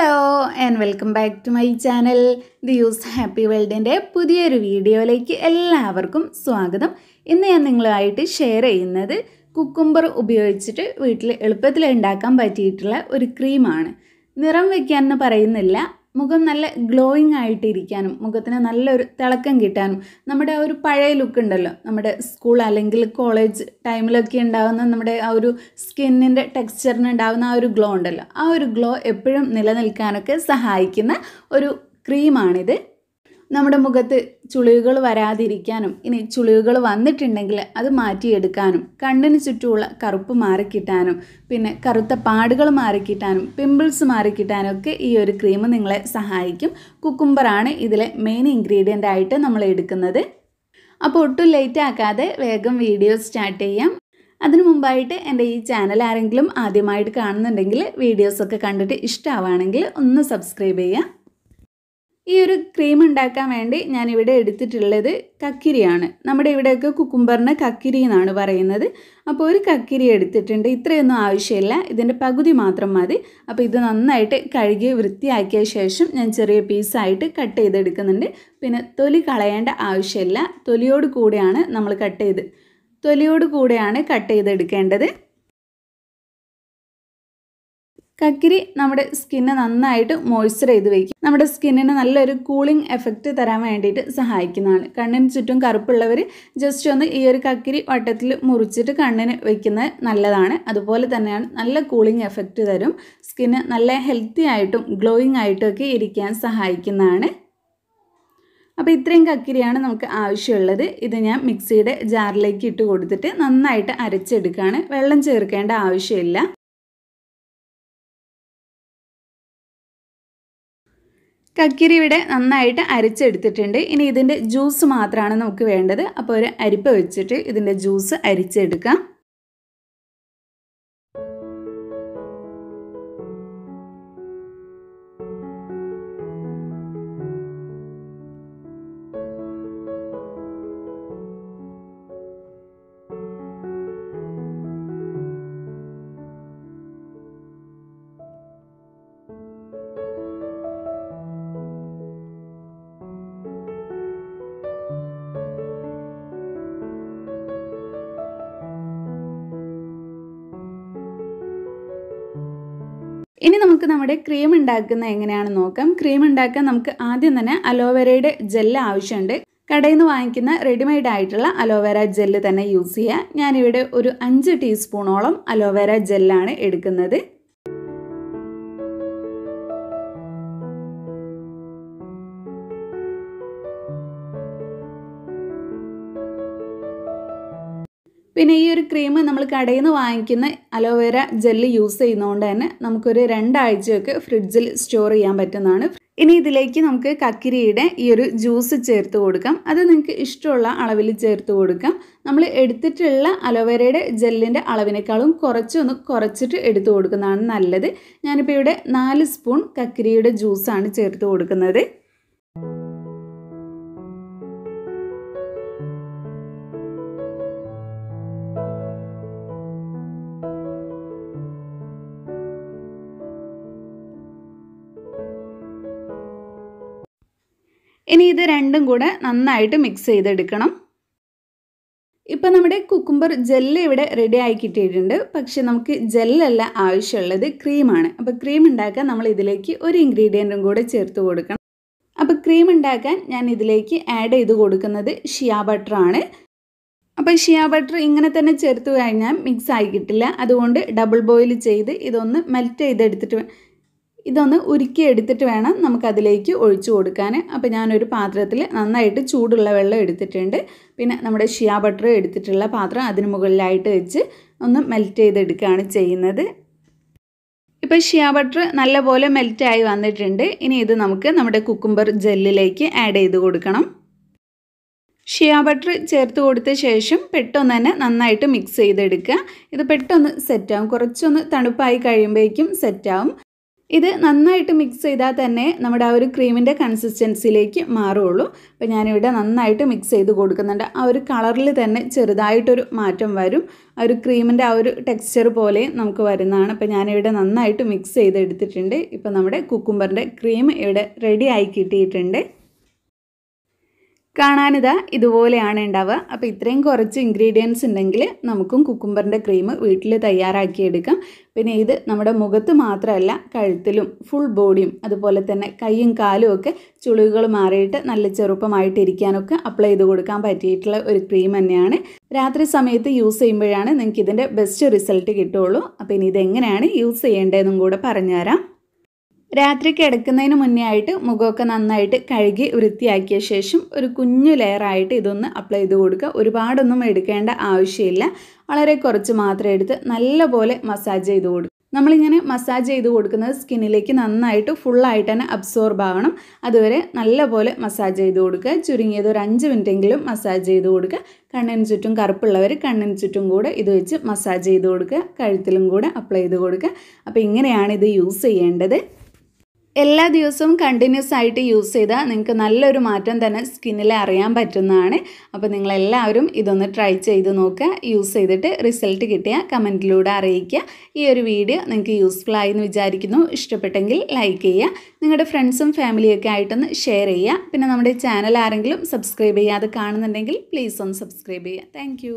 Hello and welcome back to my channel the use happy വേൾഡിൻ്റെ പുതിയൊരു വീഡിയോയിലേക്ക് എല്ലാവർക്കും സ്വാഗതം. ഇന്ന് ഞാൻ നിങ്ങളുമായിട്ട് ഷെയർ ചെയ്യുന്നത് കുക്കുംബർ ഉപയോഗിച്ചിട്ട് വീട്ടിൽ എളുപ്പത്തിൽ ഉണ്ടാക്കാൻ പറ്റിയിട്ടുള്ള ഒരു ക്രീമാണ്. നിറം വയ്ക്കാനെന്ന് പറയുന്നില്ല, മുഖം നല്ല ഗ്ലോയിങ് ആയിട്ടിരിക്കാനും മുഖത്തിന് നല്ലൊരു തിളക്കം കിട്ടാനും നമ്മുടെ ആ ഒരു പഴയ ലുക്ക് ഉണ്ടല്ലോ, നമ്മുടെ സ്കൂൾ അല്ലെങ്കിൽ കോളേജ് ടൈമിലൊക്കെ ഉണ്ടാകുന്ന നമ്മുടെ ആ ഒരു സ്കിന്നിൻ്റെ ടെക്സ്ചറിന് ഉണ്ടാകുന്ന ആ ഒരു ഗ്ലോ ഉണ്ടല്ലോ, ആ ഒരു ഗ്ലോ എപ്പോഴും നിലനിൽക്കാനൊക്കെ സഹായിക്കുന്ന ഒരു ക്രീമാണിത്. നമ്മുടെ മുഖത്ത് ചുളിവുകൾ വരാതിരിക്കാനും ഇനി ചുളിവുകൾ വന്നിട്ടുണ്ടെങ്കിൽ അത് മാറ്റിയെടുക്കാനും കണ്ണിന് ചുറ്റുമുള്ള കറുപ്പ് മാറിക്കിട്ടാനും പിന്നെ കറുത്ത പാടുകൾ മാറിക്കിട്ടാനും പിമ്പിൾസ് മാറിക്കിട്ടാനും ഒക്കെ ഈ ഒരു ക്രീം നിങ്ങളെ സഹായിക്കും. കുക്കുംബറാണ് ഇതിലെ മെയിൻ ഇൻഗ്രീഡിയൻ്റ് ആയിട്ട് നമ്മൾ എടുക്കുന്നത്. അപ്പോൾ ഒട്ടും ലേറ്റ് ആക്കാതെ വേഗം വീഡിയോ സ്റ്റാർട്ട് ചെയ്യാം. അതിനു മുമ്പായിട്ട് എൻ്റെ ഈ ചാനൽ ആരെങ്കിലും ആദ്യമായിട്ട് കാണുന്നുണ്ടെങ്കിൽ വീഡിയോസൊക്കെ കണ്ടിട്ട് ഇഷ്ടമാവുകയാണെങ്കിൽ ഒന്ന് സബ്സ്ക്രൈബ് ചെയ്യാം. ഈ ഒരു ക്രീം ഉണ്ടാക്കാൻ വേണ്ടി ഞാനിവിടെ എടുത്തിട്ടുള്ളത് കക്കിരിയാണ്. നമ്മുടെ ഇവിടെയൊക്കെ കുക്കുംബറിന് കക്കിരി എന്നാണ് പറയുന്നത്. അപ്പോൾ ഒരു കക്കിരി എടുത്തിട്ടുണ്ട്. ഇത്രയൊന്നും ആവശ്യമില്ല, ഇതിൻ്റെ പകുതി മാത്രം മതി. അപ്പോൾ ഇത് നന്നായിട്ട് കഴുകി വൃത്തിയാക്കിയ ശേഷം ഞാൻ ചെറിയ പീസായിട്ട് കട്ട് ചെയ്തെടുക്കുന്നുണ്ട്. പിന്നെ തൊലി കളയേണ്ട ആവശ്യമില്ല, തൊലിയോട് കൂടെയാണ് നമ്മൾ കട്ട് ചെയ്തെടുക്കേണ്ടത്. കക്കിരി നമ്മുടെ സ്കിന്നെ നന്നായിട്ട് മോയ്സ്ചർ ചെയ്ത് വയ്ക്കും. നമ്മുടെ സ്കിന്നിന് നല്ലൊരു കൂളിംഗ് എഫക്റ്റ് തരാൻ വേണ്ടിയിട്ട് സഹായിക്കുന്നതാണ്. കണ്ണിന് ചുറ്റും കറുപ്പുള്ളവർ ജസ്റ്റ് ഒന്ന് ഈ ഒരു കക്കിരി വട്ടത്തിൽ മുറിച്ചിട്ട് കണ്ണിന് വയ്ക്കുന്നത് നല്ലതാണ്. അതുപോലെ തന്നെയാണ് നല്ല കൂളിംഗ് എഫക്റ്റ് തരും. സ്കിന്ന് നല്ല ഹെൽത്തി ആയിട്ടും ഗ്ലോയിങ് ആയിട്ടും ഒക്കെ ഇരിക്കാൻ സഹായിക്കുന്നതാണ്. അപ്പോൾ ഇത്രയും കക്കിരിയാണ് നമുക്ക് ആവശ്യമുള്ളത്. ഇത് ഞാൻ മിക്സിയുടെ ജാറിലേക്ക് ഇട്ട് കൊടുത്തിട്ട് നന്നായിട്ട് അരച്ചെടുക്കുകയാണ്. വെള്ളം ചേർക്കേണ്ട ആവശ്യമില്ല. കക്കിരി ഇവിടെ നന്നായിട്ട് അരിച്ചെടുത്തിട്ടുണ്ട്. ഇനി ഇതിൻ്റെ ജ്യൂസ് മാത്രമാണ് നമുക്ക് വേണ്ടത്. അപ്പോൾ ഒരു അരിപ്പ വെച്ചിട്ട് ഇതിൻ്റെ ജ്യൂസ് അരിച്ചെടുക്കാം. ഇനി നമുക്ക് നമ്മുടെ ക്രീം ഉണ്ടാക്കുന്നത് എങ്ങനെയാണെന്ന് നോക്കാം. ക്രീം ഉണ്ടാക്കാൻ നമുക്ക് ആദ്യം തന്നെ അലോവേരയുടെ ജെല്ല് ആവശ്യമുണ്ട്. കടയിൽ നിന്ന് വാങ്ങിക്കുന്ന റെഡിമെയ്ഡ് ആയിട്ടുള്ള അലോവേര ജെല്ല് തന്നെ യൂസ് ചെയ്യുക. ഞാനിവിടെ ഒരു 5 ടീസ്പൂണോളം അലോവേര ജെല്ലാണ് എടുക്കുന്നത്. പിന്നെ ഈ ഒരു ക്രീം നമ്മൾ കടയിൽ നിന്ന് വാങ്ങിക്കുന്ന അലോവേര ജെല്ല് യൂസ് ചെയ്യുന്നതുകൊണ്ട് തന്നെ നമുക്കൊരു 2 ആഴ്ചയൊക്കെ ഫ്രിഡ്ജിൽ സ്റ്റോർ ചെയ്യാൻ പറ്റുന്നതാണ്. ഇനി ഇതിലേക്ക് നമുക്ക് കക്കിരിയുടെ ഈ ഒരു ജ്യൂസ് ചേർത്ത് കൊടുക്കാം. അത് നിങ്ങൾക്ക് ഇഷ്ടമുള്ള അളവിൽ ചേർത്ത് കൊടുക്കാം. നമ്മൾ എടുത്തിട്ടുള്ള അലോവേരയുടെ ജെല്ലിൻ്റെ അളവിനേക്കാളും കുറച്ചിട്ട് എടുത്തു കൊടുക്കുന്നതാണ് നല്ലത്. ഞാനിപ്പോൾ ഇവിടെ 4 സ്പൂൺ കക്കിരിയുടെ ജ്യൂസാണ് ചേർത്ത് കൊടുക്കുന്നത്. ഇനി ഇത് രണ്ടും കൂടെ നന്നായിട്ട് മിക്സ് ചെയ്തെടുക്കണം. ഇപ്പം നമ്മുടെ കുക്കുംബർ ജെല്ല് ഇവിടെ റെഡി ആയി കിട്ടിയിട്ടുണ്ട്. പക്ഷെ നമുക്ക് ജെല്ലല്ല ആവശ്യമുള്ളത്, ക്രീമാണ്. അപ്പോൾ ക്രീം ഉണ്ടാക്കാൻ നമ്മൾ ഇതിലേക്ക് ഒരു ഇൻഗ്രീഡിയൻറ്റും കൂടെ ചേർത്ത് കൊടുക്കണം. അപ്പോൾ ക്രീം ഉണ്ടാക്കാൻ ഞാൻ ഇതിലേക്ക് ആഡ് ചെയ്ത് കൊടുക്കുന്നത് ഷിയ ബട്ടറാണ്. അപ്പോൾ ഷിയ ബട്ടർ ഇങ്ങനെ തന്നെ ചേർത്ത് കഴിഞ്ഞാൽ മിക്സ് ആയി കിട്ടില്ല. അതുകൊണ്ട് ഡബിൾ ബോയിൽ ചെയ്ത് ഇതൊന്ന് ഉരുക്കിയെടുത്തിട്ട് വേണം നമുക്കതിലേക്ക് ഒഴിച്ചു കൊടുക്കാൻ. അപ്പോൾ ഞാനൊരു പാത്രത്തിൽ നന്നായിട്ട് ചൂടുള്ള വെള്ളം എടുത്തിട്ടുണ്ട്. പിന്നെ നമ്മുടെ ഷിയ ബട്ടർ എടുത്തിട്ടുള്ള പാത്രം അതിന് മുകളിലായിട്ട് വെച്ച് ഒന്ന് മെൽറ്റ് ചെയ്തെടുക്കുകയാണ് ചെയ്യുന്നത്. ഇപ്പോൾ ഷിയ ബട്ടർ നല്ലപോലെ മെൽറ്റായി വന്നിട്ടുണ്ട്. ഇനി ഇത് നമുക്ക് നമ്മുടെ കുക്കുംബർ ജെല്ലിലേക്ക് ആഡ് ചെയ്ത് കൊടുക്കണം. ഷിയ ബട്ടർ ചേർത്ത് കൊടുത്ത ശേഷം പെട്ടെന്ന് തന്നെ നന്നായിട്ട് മിക്സ് ചെയ്തെടുക്കുക. ഇത് പെട്ടെന്ന് സെറ്റാവും. കുറച്ചൊന്ന് തണുപ്പായി കഴിയുമ്പോഴേക്കും സെറ്റാവും. ഇത് നന്നായിട്ട് മിക്സ് ചെയ്താൽ തന്നെ നമ്മുടെ ആ ഒരു ക്രീമിൻ്റെ കൺസിസ്റ്റൻസിയിലേക്ക് മാറുള്ളൂ. അപ്പോൾ ഞാനിവിടെ നന്നായിട്ട് മിക്സ് ചെയ്ത് കൊടുക്കുന്നുണ്ട്. ആ ഒരു കളറിൽ തന്നെ ചെറുതായിട്ടൊരു മാറ്റം വരും. ആ ഒരു ക്രീമിൻ്റെ ആ ഒരു ടെക്സ്ചർ പോലെ നമുക്ക് വരുന്നതാണ്. അപ്പോൾ ഞാനിവിടെ നന്നായിട്ട് മിക്സ് ചെയ്തെടുത്തിട്ടുണ്ട്. ഇപ്പോൾ നമ്മുടെ കുക്കുംബറിൻ്റെ ക്രീം ഇവിടെ റെഡി ആയി കിട്ടിയിട്ടുണ്ട്. കാണാനിതാ ഇതുപോലെയാണ് ഉണ്ടാവുക. അപ്പോൾ ഇത്രയും കുറച്ച് ഇൻഗ്രീഡിയൻസ് ഉണ്ടെങ്കിൽ നമുക്കും കുക്കുംബറിൻ്റെ ക്രീം വീട്ടിൽ തയ്യാറാക്കിയെടുക്കാം. പിന്നെ ഇത് നമ്മുടെ മുഖത്ത് മാത്രമല്ല, കഴുത്തിലും ഫുൾ ബോഡിയും അതുപോലെ തന്നെ കൈയും കാലും ഒക്കെ ചുളിവുകൾ മാറിയിട്ട് നല്ല ചെറുപ്പമായിട്ടിരിക്കാനൊക്കെ അപ്ലൈ ചെയ്ത് കൊടുക്കാൻ പറ്റിയിട്ടുള്ള ഒരു ക്രീം തന്നെയാണ്. രാത്രി സമയത്ത് യൂസ് ചെയ്യുമ്പോഴാണ് നിങ്ങൾക്ക് ഇതിൻ്റെ ബെസ്റ്റ് റിസൾട്ട് കിട്ടുള്ളൂ. അപ്പോൾ ഇനി ഇതെങ്ങനെയാണ് യൂസ് ചെയ്യേണ്ടതെന്നും കൂടെ പറഞ്ഞുതരാം. രാത്രി കിടക്കുന്നതിന് മുന്നേ ആയിട്ട് മുഖമൊക്കെ നന്നായിട്ട് കഴുകി വൃത്തിയാക്കിയ ശേഷം ഒരു കുഞ്ഞു ലെയറായിട്ട് ഇതൊന്ന് അപ്ലൈ ചെയ്ത് കൊടുക്കുക. ഒരുപാടൊന്നും എടുക്കേണ്ട ആവശ്യമില്ല. വളരെ കുറച്ച് മാത്രം എടുത്ത് നല്ലപോലെ മസാജ് ചെയ്ത് കൊടുക്കുക. നമ്മളിങ്ങനെ മസാജ് ചെയ്ത് കൊടുക്കുന്നത് സ്കിന്നിലേക്ക് നന്നായിട്ട് ഫുള്ളായിട്ട് തന്നെ അബ്സോർബ് ആവണം. അതുവരെ നല്ലപോലെ മസാജ് ചെയ്ത് കൊടുക്കുക. ചുരുങ്ങിയത് ഒരു 5 മിനിറ്റെങ്കിലും മസാജ് ചെയ്ത് കൊടുക്കുക. കണ്ണിന് ചുറ്റും കറുപ്പുള്ളവർ കണ്ണിന് ചുറ്റും കൂടെ ഇത് വെച്ച് മസാജ് ചെയ്ത് കൊടുക്കുക. കഴുത്തിലും കൂടെ അപ്ലൈ ചെയ്ത് കൊടുക്കുക. അപ്പോൾ ഇങ്ങനെയാണ് ഇത് യൂസ് ചെയ്യേണ്ടത്. എല്ലാ ദിവസവും കണ്ടിന്യൂസ് ആയിട്ട് യൂസ് ചെയ്താൽ നിങ്ങൾക്ക് നല്ലൊരു മാറ്റം തന്നെ സ്കിന്നിൽ അറിയാൻ പറ്റുന്നതാണ്. അപ്പോൾ നിങ്ങളെല്ലാവരും ഇതൊന്ന് ട്രൈ ചെയ്ത് നോക്കുക. യൂസ് ചെയ്തിട്ട് റിസൾട്ട് കിട്ടിയാൽ കമൻറ്റിലൂടെ അറിയിക്കുക. ഈ ഒരു വീഡിയോ നിങ്ങൾക്ക് യൂസ്ഫുൾ ആയി എന്ന് വിചാരിക്കുന്നു. ഇഷ്ടപ്പെട്ടെങ്കിൽ ലൈക്ക് ചെയ്യുക. നിങ്ങളുടെ ഫ്രണ്ട്സും ഫാമിലിയൊക്കെ ആയിട്ടൊന്ന് ഷെയർ ചെയ്യുക. പിന്നെ നമ്മുടെ ചാനൽ ആരെങ്കിലും സബ്സ്ക്രൈബ് ചെയ്യാതെ കാണുന്നുണ്ടെങ്കിൽ പ്ലീസ് ഒന്ന് സബ്സ്ക്രൈബ് ചെയ്യുക. താങ്ക്